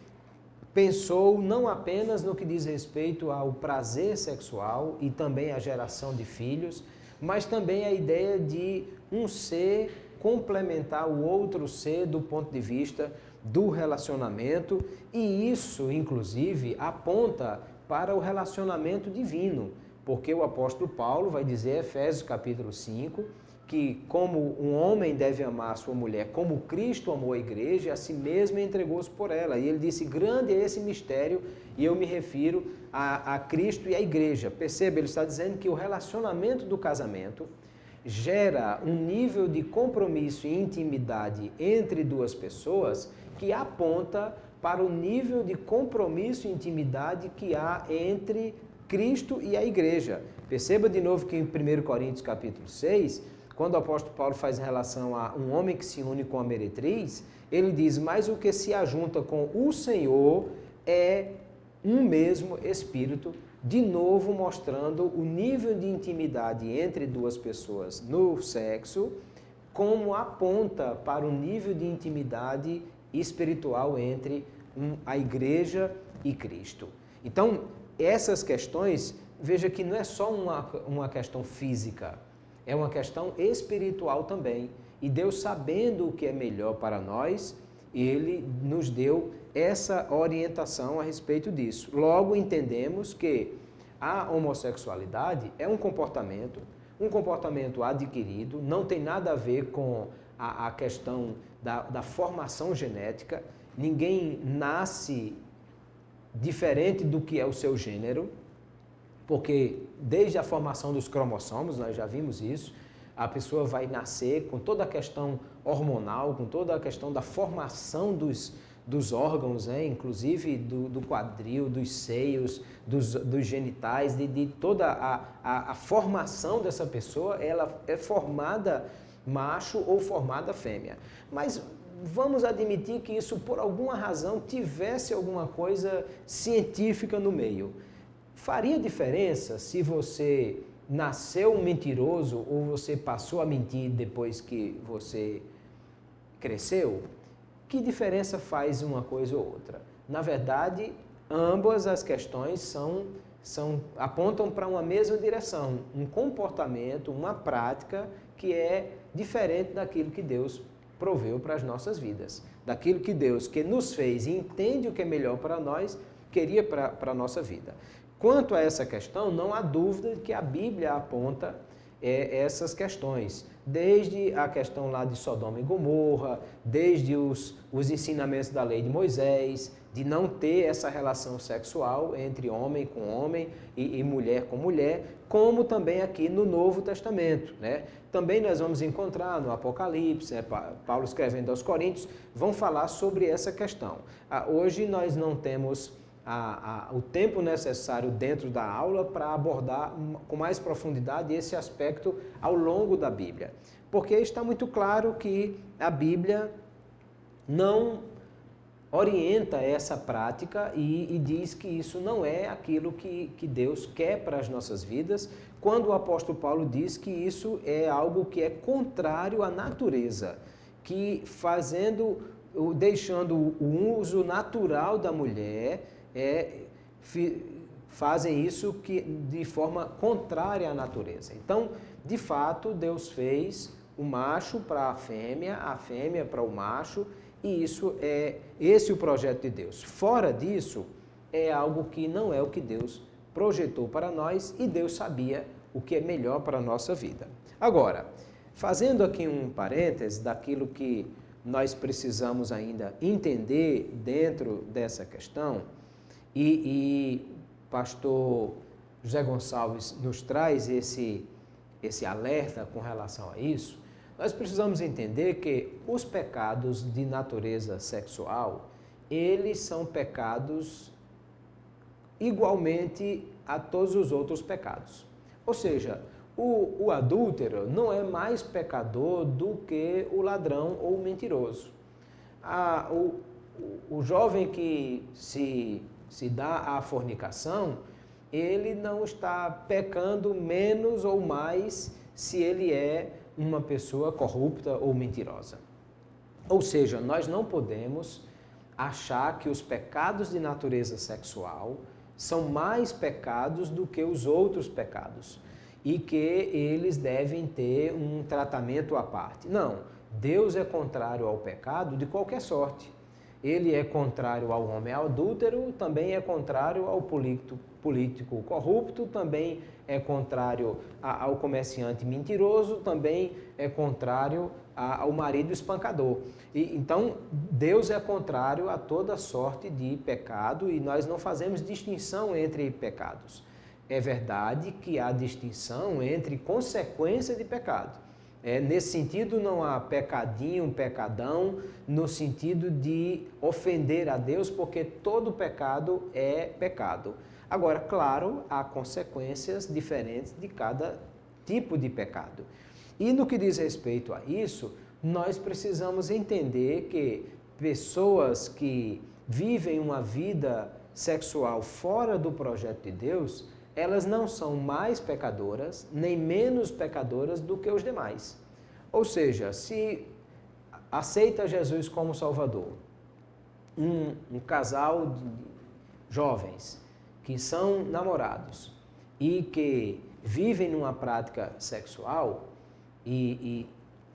pensou não apenas no que diz respeito ao prazer sexual e também à geração de filhos, mas também a ideia de um ser complementar o outro ser do ponto de vista do relacionamento, e isso, inclusive, aponta para o relacionamento divino, porque o apóstolo Paulo vai dizer, Efésios capítulo 5, que como um homem deve amar a sua mulher, como Cristo amou a igreja, a si mesmo entregou-se por ela. E ele disse, grande é esse mistério, e eu me refiro a Cristo e à igreja. Perceba, ele está dizendo que o relacionamento do casamento gera um nível de compromisso e intimidade entre duas pessoas que aponta para o nível de compromisso e intimidade que há entre Cristo e a igreja. Perceba de novo que em 1 Coríntios capítulo 6, quando o apóstolo Paulo faz relação a um homem que se une com a meretriz, ele diz, mas o que se ajunta com o Senhor é um mesmo Espírito, de novo mostrando o nível de intimidade entre duas pessoas no sexo, como aponta para o nível de intimidade espiritual entre a igreja e Cristo. Então, essas questões, veja que não é só uma questão física, é uma questão espiritual também. E Deus, sabendo o que é melhor para nós, Ele nos deu essa orientação a respeito disso. Logo, entendemos que a homossexualidade é um comportamento adquirido, não tem nada a ver com a questão da formação genética. Ninguém nasce diferente do que é o seu gênero, porque desde a formação dos cromossomos, nós já vimos isso, a pessoa vai nascer com toda a questão hormonal, com toda a questão da formação dos órgãos, né? Inclusive do quadril, dos seios, dos genitais, de toda a formação dessa pessoa, ela é formada macho ou formada fêmea. Mas vamos admitir que isso, por alguma razão, tivesse alguma coisa científica no meio. Faria diferença se você nasceu mentiroso ou você passou a mentir depois que você cresceu? Que diferença faz uma coisa ou outra? Na verdade, ambas as questões apontam para uma mesma direção, um comportamento, uma prática que é diferente daquilo que Deus proveu para as nossas vidas, daquilo que Deus, que nos fez e entende o que é melhor para nós, queria para a nossa vida. Quanto a essa questão, não há dúvida que a Bíblia aponta essas questões, desde a questão lá de Sodoma e Gomorra, desde os ensinamentos da lei de Moisés, de não ter essa relação sexual entre homem com homem e mulher com mulher, como também aqui no Novo Testamento, né? Também nós vamos encontrar no Apocalipse, né? Paulo escrevendo aos Coríntios, vão falar sobre essa questão. Hoje nós não temos o tempo necessário dentro da aula para abordar com mais profundidade esse aspecto ao longo da Bíblia. Porque está muito claro que a Bíblia não orienta essa prática e diz que isso não é aquilo que Deus quer para as nossas vidas, quando o apóstolo Paulo diz que isso é algo que é contrário à natureza, que deixando o uso natural da mulher, fazem isso de forma contrária à natureza. Então, de fato, Deus fez o macho para a fêmea para o macho, e esse é o projeto de Deus. Fora disso, é algo que não é o que Deus projetou para nós, e Deus sabia o que é melhor para a nossa vida. Agora, fazendo aqui um parêntese daquilo que nós precisamos ainda entender dentro dessa questão, e pastor José Gonçalves nos traz esse alerta com relação a isso, nós precisamos entender que os pecados de natureza sexual, eles são pecados igualmente a todos os outros pecados. Ou seja, o adúltero não é mais pecador do que o ladrão ou o mentiroso. O jovem que se dá à fornicação, ele não está pecando menos ou mais se ele é uma pessoa corrupta ou mentirosa. Ou seja, nós não podemos achar que os pecados de natureza sexual são mais pecados do que os outros pecados e que eles devem ter um tratamento à parte. Não, Deus é contrário ao pecado de qualquer sorte. Ele é contrário ao homem adúltero, também é contrário ao político corrupto, também é contrário ao comerciante mentiroso, também é contrário ao marido espancador. Então, Deus é contrário a toda sorte de pecado e nós não fazemos distinção entre pecados. É verdade que há distinção entre consequência de pecado. Nesse sentido, não há pecadinho, pecadão, no sentido de ofender a Deus, porque todo pecado é pecado. Agora, claro, há consequências diferentes de cada tipo de pecado. E no que diz respeito a isso, nós precisamos entender que pessoas que vivem uma vida sexual fora do projeto de Deus, elas não são mais pecadoras, nem menos pecadoras do que os demais. Ou seja, se aceita Jesus como Salvador, um casal de jovens que são namorados e que vivem numa prática sexual e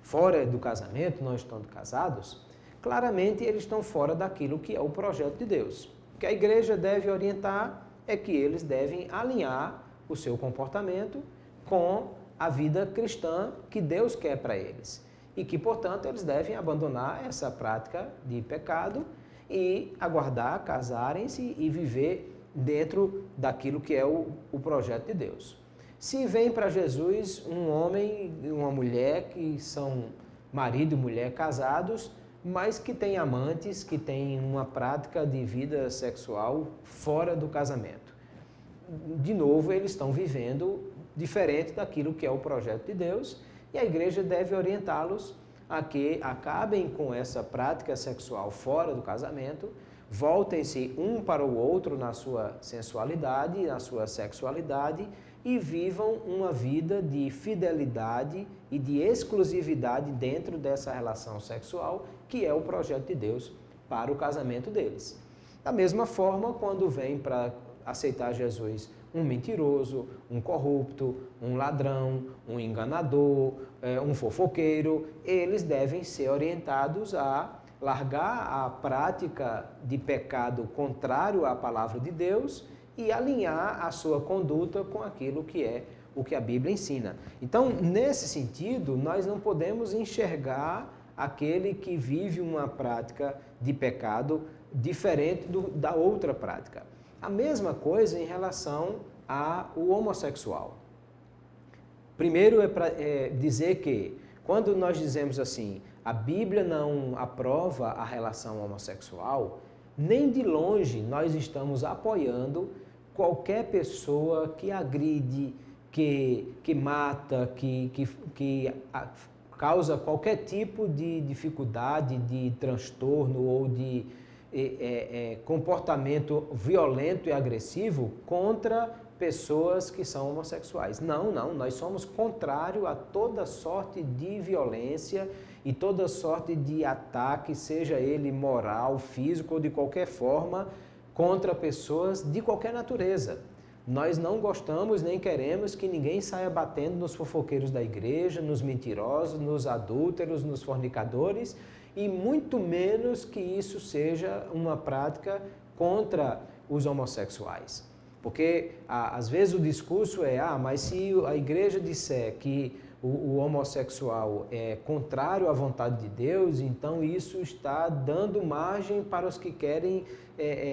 fora do casamento, não estando casados, claramente eles estão fora daquilo que é o projeto de Deus. O que a igreja deve orientar é que eles devem alinhar o seu comportamento com a vida cristã que Deus quer para eles. E que, portanto, eles devem abandonar essa prática de pecado e aguardar, casarem-se e viver dentro daquilo que é o projeto de Deus. Se vem para Jesus um homem e uma mulher que são marido e mulher casados, mas que têm amantes, que têm uma prática de vida sexual fora do casamento. De novo, eles estão vivendo diferente daquilo que é o projeto de Deus, e a igreja deve orientá-los a que acabem com essa prática sexual fora do casamento, voltem-se um para o outro na sua sensualidade, na sua sexualidade, e vivam uma vida de fidelidade e de exclusividade dentro dessa relação sexual, que é o projeto de Deus para o casamento deles. Da mesma forma, quando vem para aceitar Jesus um mentiroso, um corrupto, um ladrão, um enganador, um fofoqueiro, eles devem ser orientados a largar a prática de pecado contrário à palavra de Deus e alinhar a sua conduta com aquilo que é o que a Bíblia ensina. Então, nesse sentido, nós não podemos enxergar aquele que vive uma prática de pecado diferente da outra prática. A mesma coisa em relação ao homossexual. Primeiro é para dizer que, quando nós dizemos assim, a Bíblia não aprova a relação homossexual, nem de longe nós estamos apoiando qualquer pessoa que agride, que mata, que causa qualquer tipo de dificuldade, de transtorno ou de comportamento violento e agressivo contra pessoas que são homossexuais. Não, nós somos contrários a toda sorte de violência e toda sorte de ataque, seja ele moral, físico ou de qualquer forma, contra pessoas de qualquer natureza. Nós não gostamos nem queremos que ninguém saia batendo nos fofoqueiros da igreja, nos mentirosos, nos adúlteros, nos fornicadores, e muito menos que isso seja uma prática contra os homossexuais. Porque às vezes o discurso é, mas se a igreja disser que o homossexual é contrário à vontade de Deus, então isso está dando margem para os que querem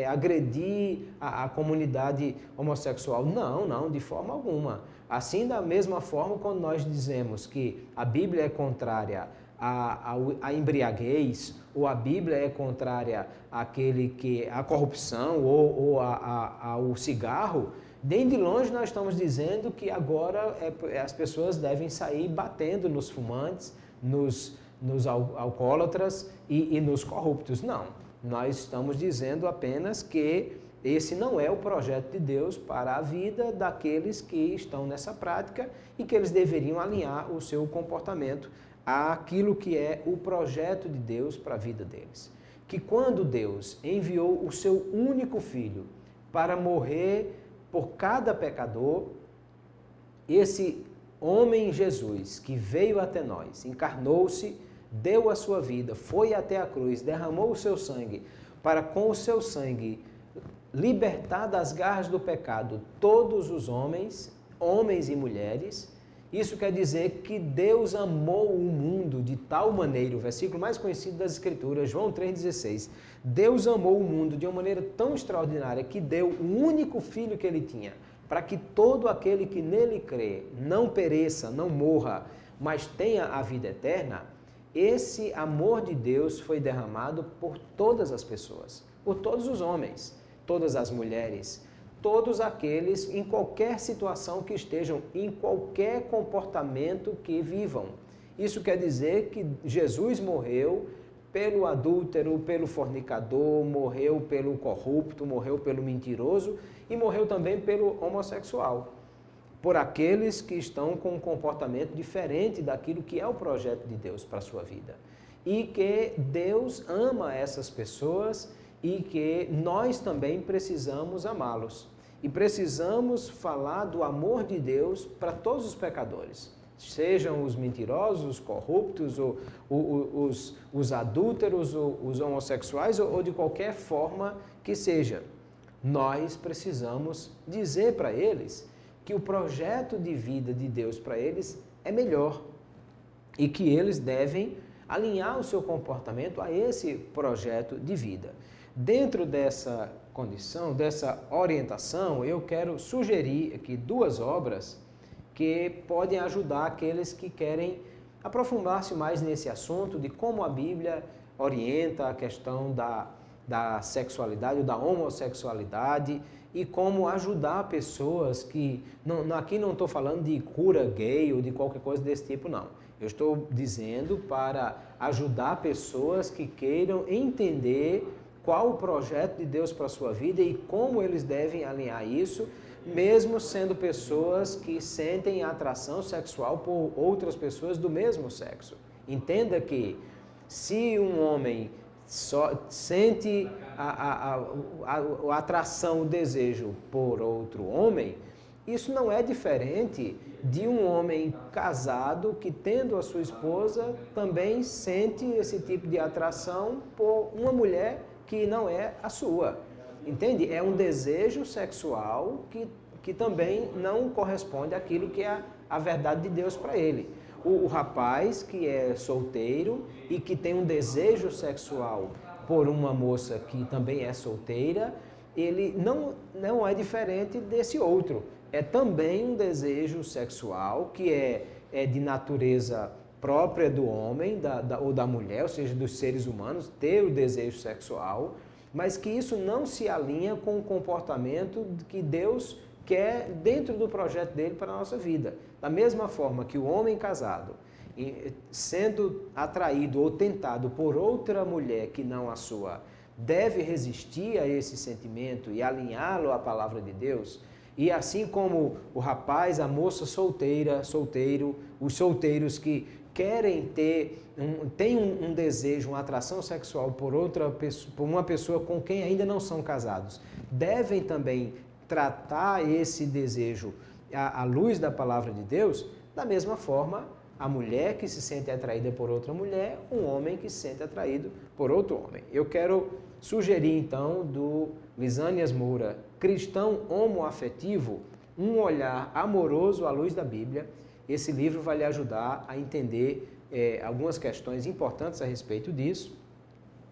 agredir a comunidade homossexual. Não, de forma alguma. Assim, da mesma forma, quando nós dizemos que a Bíblia é contrária à embriaguez, ou a Bíblia é contrária à corrupção ou ao cigarro, nem de longe nós estamos dizendo que agora as pessoas devem sair batendo nos fumantes, nos alcoólatras e nos corruptos. Não, nós estamos dizendo apenas que esse não é o projeto de Deus para a vida daqueles que estão nessa prática e que eles deveriam alinhar o seu comportamento àquilo que é o projeto de Deus para a vida deles. Que quando Deus enviou o seu único filho para morrer por cada pecador, esse homem Jesus que veio até nós, encarnou-se, deu a sua vida, foi até a cruz, derramou o seu sangue, para com o seu sangue libertar das garras do pecado todos os homens e mulheres. Isso quer dizer que Deus amou o mundo de tal maneira, o versículo mais conhecido das Escrituras, João 3,16, Deus amou o mundo de uma maneira tão extraordinária que deu o único filho que ele tinha, para que todo aquele que nele crê não pereça, não morra, mas tenha a vida eterna. Esse amor de Deus foi derramado por todas as pessoas, por todos os homens, todas as mulheres, todos aqueles em qualquer situação que estejam, em qualquer comportamento que vivam. Isso quer dizer que Jesus morreu pelo adúltero, pelo fornicador, morreu pelo corrupto, morreu pelo mentiroso e morreu também pelo homossexual. Por aqueles que estão com um comportamento diferente daquilo que é o projeto de Deus para a sua vida. E que Deus ama essas pessoas e que nós também precisamos amá-los. E precisamos falar do amor de Deus para todos os pecadores, sejam os mentirosos, os corruptos, os adúlteros, os homossexuais ou de qualquer forma que seja. Nós precisamos dizer para eles que o projeto de vida de Deus para eles é melhor e que eles devem alinhar o seu comportamento a esse projeto de vida. Dentro dessa condição, dessa orientação, eu quero sugerir aqui 2 obras que podem ajudar aqueles que querem aprofundar-se mais nesse assunto de como a Bíblia orienta a questão da sexualidade ou da homossexualidade e como ajudar pessoas que... aqui não estou falando de cura gay ou de qualquer coisa desse tipo, não. Eu estou dizendo para ajudar pessoas que queiram entender qual o projeto de Deus para a sua vida e como eles devem alinhar isso, mesmo sendo pessoas que sentem atração sexual por outras pessoas do mesmo sexo. Entenda que se um homem só sente a atração, o desejo por outro homem, isso não é diferente de um homem casado que, tendo a sua esposa, também sente esse tipo de atração por uma mulher que não é a sua. Entende? É um desejo sexual que também não corresponde àquilo que é a verdade de Deus para ele. O rapaz que é solteiro e que tem um desejo sexual por uma moça que também é solteira, ele não é diferente desse outro. É também um desejo sexual que é de natureza própria do homem ou da mulher, ou seja, dos seres humanos, ter o desejo sexual, mas que isso não se alinha com o comportamento que Deus quer dentro do projeto dele para a nossa vida. Da mesma forma que o homem casado, sendo atraído ou tentado por outra mulher que não a sua, deve resistir a esse sentimento e alinhá-lo à palavra de Deus, e assim como o rapaz, a moça solteiro, os solteiros que querem têm um desejo, uma atração sexual por uma pessoa com quem ainda não são casados, devem também tratar esse desejo à luz da palavra de Deus. Da mesma forma, a mulher que se sente atraída por outra mulher, um homem que se sente atraído por outro homem. Eu quero sugerir então do Lisânias Moura, Cristão Homoafetivo, um olhar amoroso à luz da Bíblia. Esse livro vai lhe ajudar a entender algumas questões importantes a respeito disso.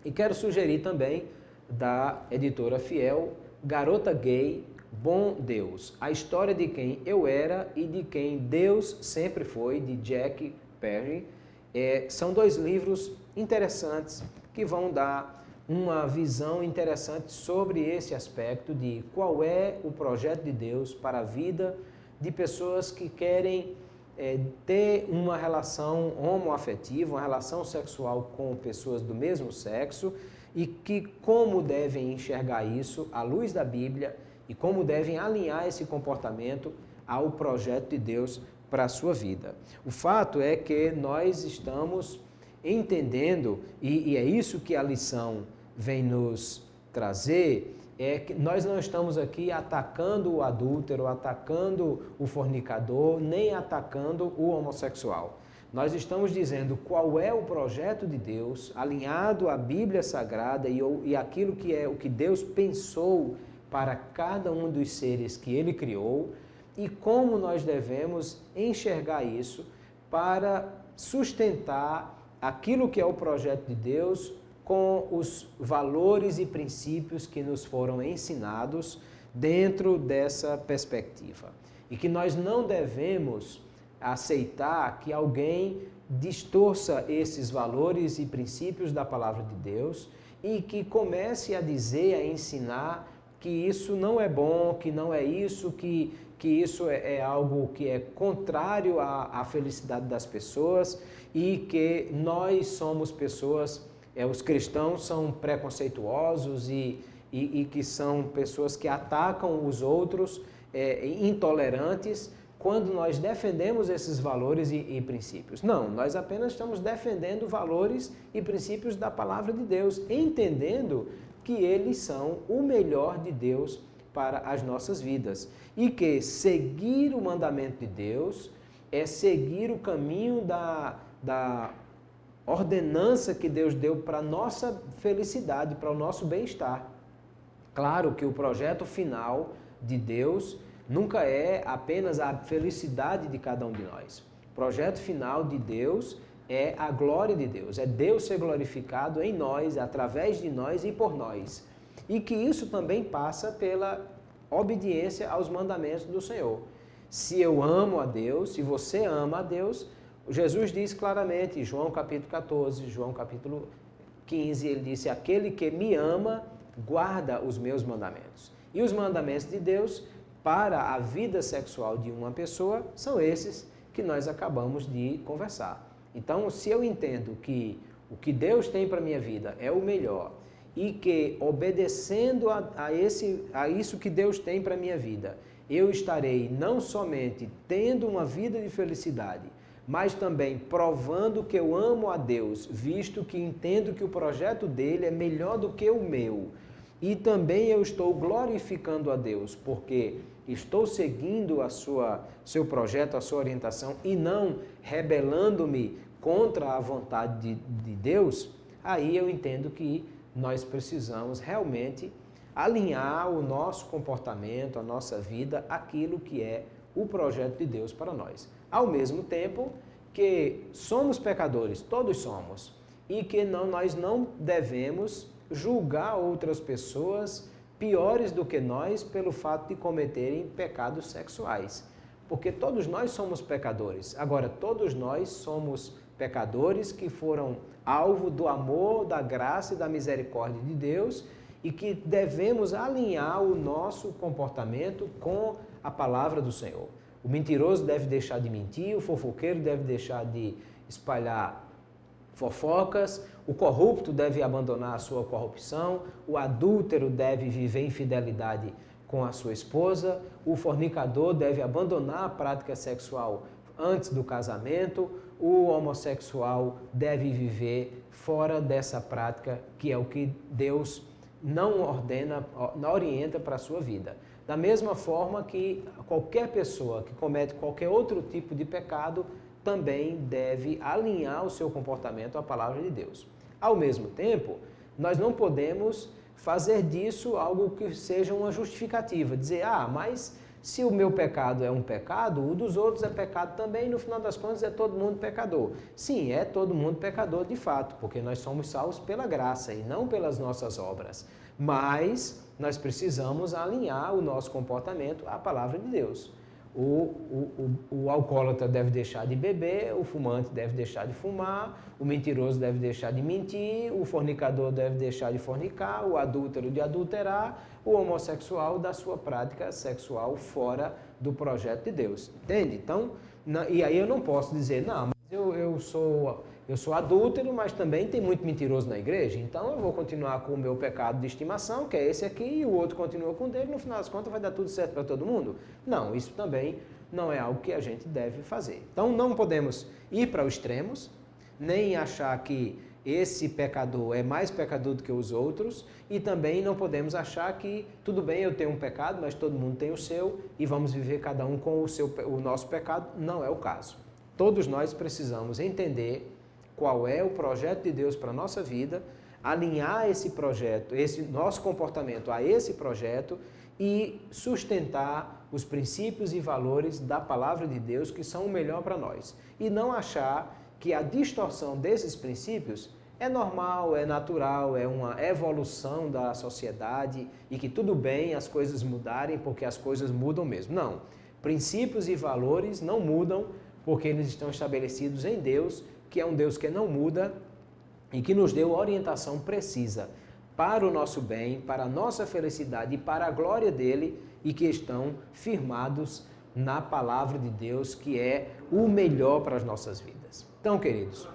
E quero sugerir também da editora Fiel, Garota Gay, Bom Deus, a história de quem eu era e de quem Deus sempre foi, de Jack Perry. São dois livros interessantes que vão dar uma visão interessante sobre esse aspecto de qual é o projeto de Deus para a vida de pessoas que querem ter uma relação homoafetiva, uma relação sexual com pessoas do mesmo sexo e que como devem enxergar isso à luz da Bíblia e como devem alinhar esse comportamento ao projeto de Deus para a sua vida. O fato é que nós estamos entendendo, e é isso que a lição vem nos trazer, é que nós não estamos aqui atacando o adúltero, atacando o fornicador, nem atacando o homossexual. Nós estamos dizendo qual é o projeto de Deus, alinhado à Bíblia Sagrada e aquilo que é o que Deus pensou para cada um dos seres que Ele criou e como nós devemos enxergar isso para sustentar aquilo que é o projeto de Deus com os valores e princípios que nos foram ensinados dentro dessa perspectiva. E que nós não devemos aceitar que alguém distorça esses valores e princípios da palavra de Deus e que comece a dizer, a ensinar que isso não é bom, que não é isso, que isso é algo que é contrário à felicidade das pessoas e que nós somos pessoas, os cristãos são preconceituosos e que são pessoas que atacam os outros, intolerantes, quando nós defendemos esses valores e princípios. Não, nós apenas estamos defendendo valores e princípios da palavra de Deus, entendendo que eles são o melhor de Deus para as nossas vidas. E que seguir o mandamento de Deus é seguir o caminho da ordenança que Deus deu para a nossa felicidade, para o nosso bem-estar. Claro que o projeto final de Deus nunca é apenas a felicidade de cada um de nós. O projeto final de Deus é a glória de Deus, é Deus ser glorificado em nós, através de nós e por nós. E que isso também passa pela obediência aos mandamentos do Senhor. Se eu amo a Deus, se você ama a Deus, Jesus diz claramente, João capítulo 14, João capítulo 15, ele disse: aquele que me ama, guarda os meus mandamentos. E os mandamentos de Deus para a vida sexual de uma pessoa são esses que nós acabamos de conversar. Então, se eu entendo que o que Deus tem para a minha vida é o melhor e que obedecendo a isso que Deus tem para a minha vida, eu estarei não somente tendo uma vida de felicidade, mas também provando que eu amo a Deus, visto que entendo que o projeto dele é melhor do que o meu. E também eu estou glorificando a Deus, porque estou seguindo seu projeto, a sua orientação, e não rebelando-me contra a vontade de Deus. Aí eu entendo que nós precisamos realmente alinhar o nosso comportamento, a nossa vida, aquilo que é o projeto de Deus para nós. Ao mesmo tempo que somos pecadores, todos somos, e que nós não devemos julgar outras pessoas piores do que nós pelo fato de cometerem pecados sexuais. Porque todos nós somos pecadores. Agora, todos nós somos pecadores que foram alvo do amor, da graça e da misericórdia de Deus e que devemos alinhar o nosso comportamento com a palavra do Senhor. O mentiroso deve deixar de mentir, o fofoqueiro deve deixar de espalhar fofocas, o corrupto deve abandonar a sua corrupção, o adúltero deve viver em fidelidade com a sua esposa, o fornicador deve abandonar a prática sexual antes do casamento, o homossexual deve viver fora dessa prática, que é o que Deus não orienta para a sua vida. Da mesma forma que qualquer pessoa que comete qualquer outro tipo de pecado também deve alinhar o seu comportamento à palavra de Deus. Ao mesmo tempo, nós não podemos fazer disso algo que seja uma justificativa, dizer, mas se o meu pecado é um pecado, o dos outros é pecado também, e no final das contas é todo mundo pecador. Sim, é todo mundo pecador de fato, porque nós somos salvos pela graça e não pelas nossas obras. Mas nós precisamos alinhar o nosso comportamento à palavra de Deus. O alcoólatra deve deixar de beber, o fumante deve deixar de fumar, o mentiroso deve deixar de mentir, o fornicador deve deixar de fornicar, o adúltero de adulterar, o homossexual da sua prática sexual fora do projeto de Deus. Entende? Então, e aí eu não posso dizer, não, mas eu sou adúltero, mas também tem muito mentiroso na igreja, então eu vou continuar com o meu pecado de estimação, que é esse aqui, e o outro continua com o dele, no final das contas vai dar tudo certo para todo mundo? Não, isso também não é algo que a gente deve fazer. Então não podemos ir para os extremos, nem achar que esse pecador é mais pecador do que os outros, e também não podemos achar que tudo bem, eu tenho um pecado, mas todo mundo tem o seu, e vamos viver cada um com o nosso pecado. Não é o caso. Todos nós precisamos entender qual é o projeto de Deus para a nossa vida, alinhar esse projeto, esse nosso comportamento a esse projeto e sustentar os princípios e valores da palavra de Deus que são o melhor para nós. E não achar que a distorção desses princípios é normal, é natural, é uma evolução da sociedade e que tudo bem as coisas mudarem porque as coisas mudam mesmo. Não. Princípios e valores não mudam porque eles estão estabelecidos em Deus, que é um Deus que não muda e que nos deu orientação precisa para o nosso bem, para a nossa felicidade e para a glória dele e que estão firmados na palavra de Deus, que é o melhor para as nossas vidas. Então, queridos,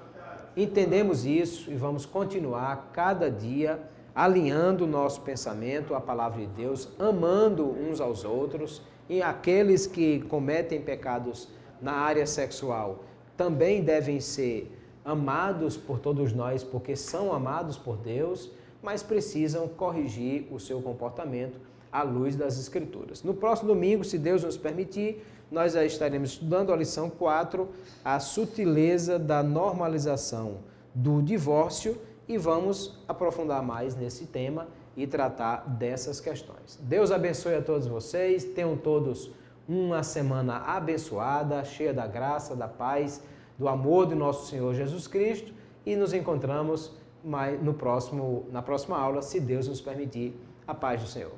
entendemos isso e vamos continuar cada dia alinhando o nosso pensamento à palavra de Deus, amando uns aos outros e aqueles que cometem pecados na área sexual também devem ser amados por todos nós, porque são amados por Deus, mas precisam corrigir o seu comportamento à luz das Escrituras. No próximo domingo, se Deus nos permitir, nós já estaremos estudando a lição 4, a sutileza da normalização do divórcio, e vamos aprofundar mais nesse tema e tratar dessas questões. Deus abençoe a todos vocês, tenham todos uma semana abençoada, cheia da graça, da paz, do amor do nosso Senhor Jesus Cristo, e nos encontramos na próxima aula, se Deus nos permitir. A paz do Senhor.